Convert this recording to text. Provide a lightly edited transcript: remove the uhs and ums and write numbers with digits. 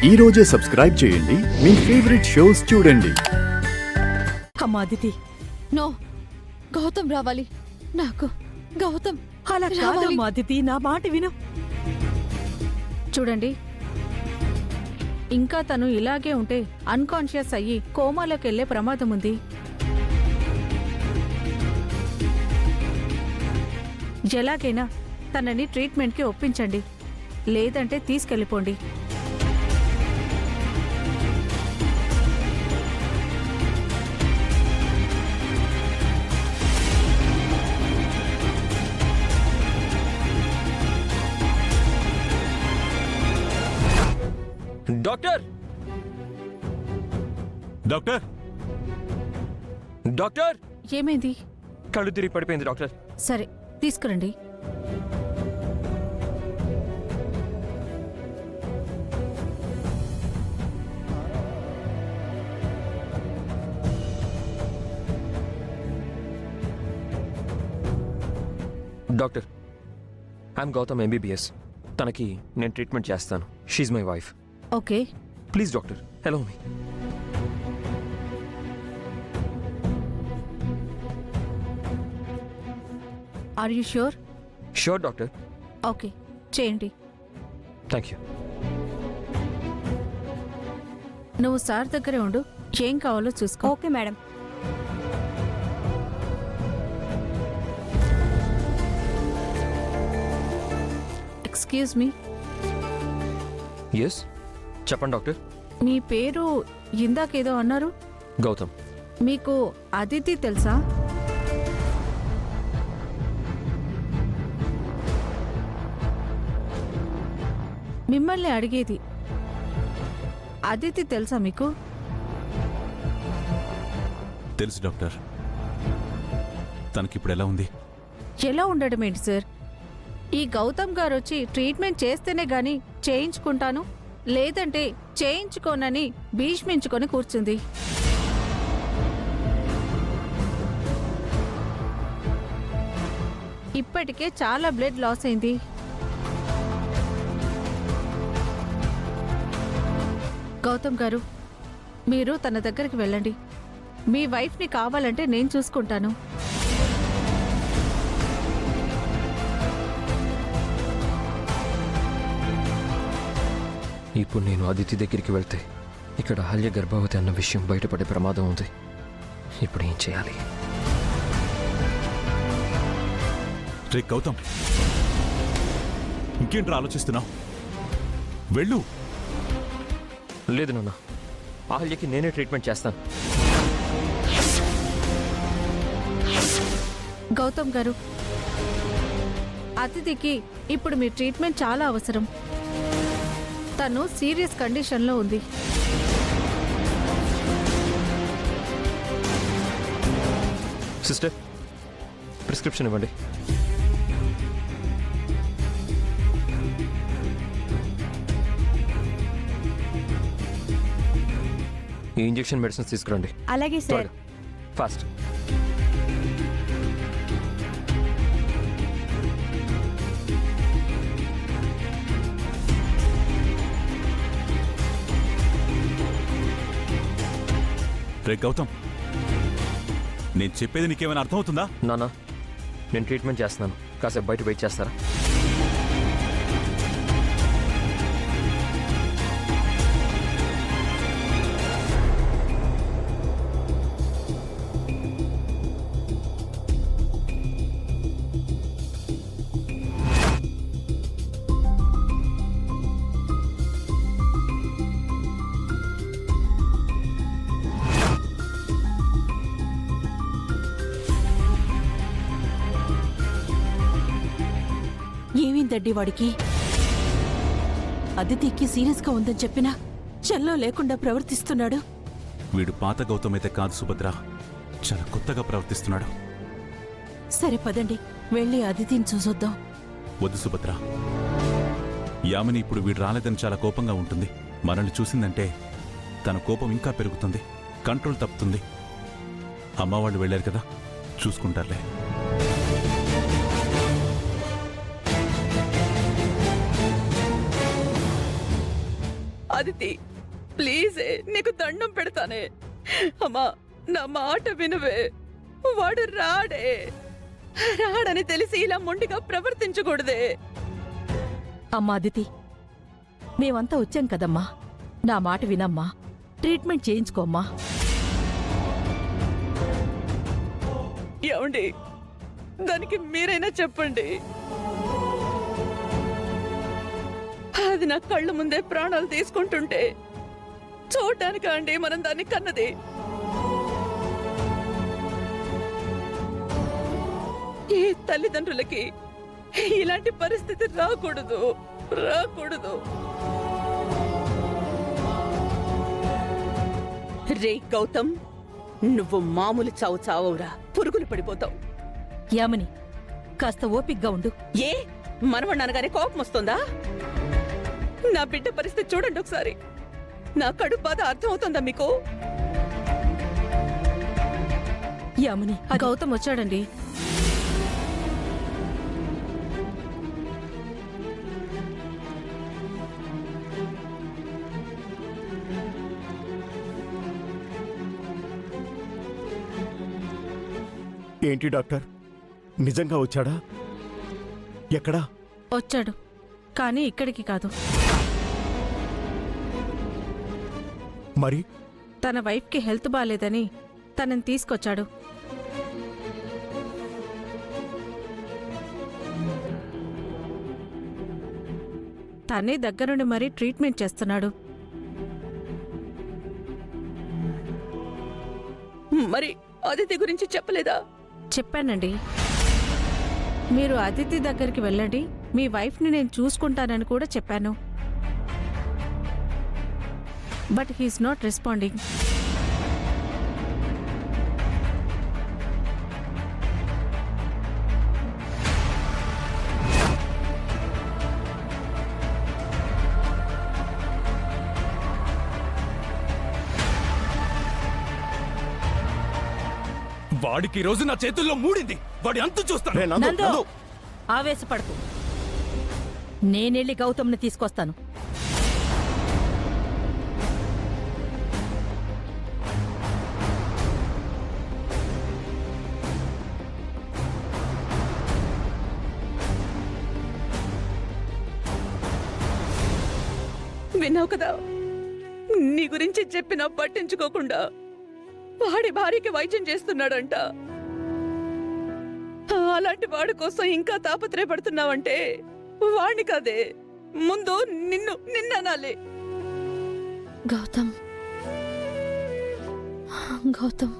ఈ రోజే సబ్స్క్రైబ్ చేయండి మీ ఫేవరెట్ షోస్ చూడండి. అమ్మా అదితి, నో, గౌతమ్ రావాలి. నాకు గౌతమ్ అలా కాదమ్మా అదితి, నా మాట విను. చూడండి, ఇంకా తను ఇలాగే ఉంటే అన్కాన్షియస్ అయ్యి కోమాలోకి వెళ్లే ప్రమాదం ఉంది. ఎలాగైనా తనని ట్రీట్మెంట్కి ఒప్పించండి, లేదంటే తీసుకెళ్ళిపోండి. డాక్టర్ డాక్టర్ డాక్టర్ ఏమైంది? కళ్ళు తిరిగి పడిపోయింది డాక్టర్. సరే, తీసుకురండి. Doctor, I'm Gautam MBBS. తనకి నేను ట్రీట్మెంట్ చేస్తాను. She's my wife. Okay, please doctor, help me. Are you sure? Sure doctor. Okay, చేయండి. Thank you. నువ్వు సార్ దగ్గరే ఉండు, ఏం కావాలో చూసుకో. Okay madam. Excuse me, yes, చెప్పండి డాక్టర్. మీ పేరు ఇందాకేదో అన్నారు. గౌతమ్. మీకు అదితి తెలుసా? మిమ్మల్ని అడిగేది, అదితి తెలుసా మీకు? తెలుసు డాక్టర్. తనకిప్పుడు ఎలా ఉంది? ఎలా ఉండడం ఏంటి సార్? ఈ గౌతమ్ గారు వచ్చి ట్రీట్మెంట్ చేస్తేనే గాని చేయించుకుంటాను, లేదంటే చేయించుకోనని భీష్మించుకొని కూర్చుంది. ఇప్పటికే చాలా బ్లడ్ లాస్ అయింది. గౌతమ్ గారు, మీరు తన దగ్గరికి వెళ్ళండి. మీ వైఫ్ని కావాలంటే నేను చూసుకుంటాను. ఇప్పుడు నేను అదితి దగ్గరికి వెళ్తే ఇక్కడ అహల్య గర్భవతి అన్న విషయం బయటపడే ప్రమాదం ఉంది. ఇప్పుడు ఏం చేయాలి? రే గౌతమ్, ఇంకేంట్రా ఆలోచిస్తున్నావు? వెళ్ళు. లేదు నాన్న, అహల్యకి నేనే ట్రీట్మెంట్ చేస్తాను. గౌతమ్ గారు, అతిథికి ఇప్పుడు మీ ట్రీట్మెంట్ చాలా అవసరం. తను సీరియస్ కండిషన్లో ఉంది. సిస్టర్, ప్రిస్క్రిప్షన్ ఇవ్వండి. ఈ ఇంజెక్షన్ మెడిసిన్స్ తీసుకురండి. అలాగే సార్. ఫాస్ట్. రే గౌతమ్, నేను చెప్పేది నీకేమైనా అర్థమవుతుందా? నానా, నేను ట్రీట్మెంట్ చేస్తున్నాను, కాసేపు బయట వెయిట్ చేస్తారా? ఏమైందండి వాడికి? అదితికి సీరియస్ గా ఉందని చెప్పినా చెల్లో లేకుండా ప్రవర్తిస్తున్నాడు. వీడు పాత గౌతమ్ అయితే కాదు సుభద్ర, చాలా కొత్తగా ప్రవర్తిస్తున్నాడు. సరే పదండి, వెళ్ళి అదితిని చూసొద్దాం. వద్దు సుభద్ర, యామిని ఇప్పుడు వీడు రాలేదని చాలా కోపంగా ఉంటుంది. మనల్ని చూసిందంటే తన కోపం ఇంకా పెరుగుతుంది, కంట్రోల్ తప్పుతుంది. అమ్మవాళ్ళు వెళ్ళారు కదా, చూసుకుంటారులే. అదితి ప్లీజ్ నీకు దండం పెడతానే. అమ్మా నా మాట వినువే. వాడు రాడని తెలిసి ఇలా మొండిగా ప్రవర్తించకూడదే. అమ్మా అదితి, మేమంతా వచ్చాం కదమ్మా, నా మాట వినమ్మా, ట్రీట్మెంట్ చేయించుకోమ్మా. ఏమండి, దానికి మీరైనా చెప్పండి. అది నా కళ్ళ ముందే ప్రాణాలు తీసుకుంటుంటే చూడటానికా అండి మనం దాన్ని కన్నది? ఏ తల్లిదండ్రులకి ఇలాంటి పరిస్థితి రాకూడదు. రే గౌతమ్, నువ్వు మామూలు చావు చావురా, పురుగులు పడిపోతావు. యామిని, కాస్త ఓపిగ్గా ఉండు. ఏ మనవణ్ణి అనగానే కోపం వస్తుందా? నా బిడ్డ పరిస్థితి చూడండి ఒకసారి. నా కడుపు బాధ అర్థమవుతుందా మీకు? యామిని, గౌతమ్ వచ్చాడండి. ఏంటి డాక్టర్, నిజంగా వచ్చాడా? ఎక్కడా? వచ్చాడు, కానీ ఇక్కడికి కాదు. మరి తన వైఫ్కి హెల్త్ బాలేదని తనని తీసుకొచ్చాడు. తనే దగ్గరుండి మరీ ట్రీట్మెంట్ చేస్తున్నాడు. మరి అదితి గురించి చెప్పలేదా? చెప్పానండి. మీరు అదితి దగ్గరికి వెళ్ళండి, మీ వైఫ్ని నేను చూసుకుంటానని కూడా చెప్పాను. But he's not responding. వాడికి ఈ రోజు నా చేతుల్లో మూడింది. వాడి అంతు చూస్తాను. రే నందు, నందు, నందు. ఆవేశపడకు. నేనెళ్ళి గౌతమ్ని తీసుకొస్తాను. విన్నావు కదా, నీ గురించి చెప్పినా పట్టించుకోకుండా వాడి భార్యకి వైద్యం చేస్తున్నాడంట. అలాంటి వాడి కోసం ఇంకా తాపత్రయపడుతున్నావంటే వాణ్ణి కాదే, ముందు నిన్ననాలి. గౌతమ్, గౌతమ్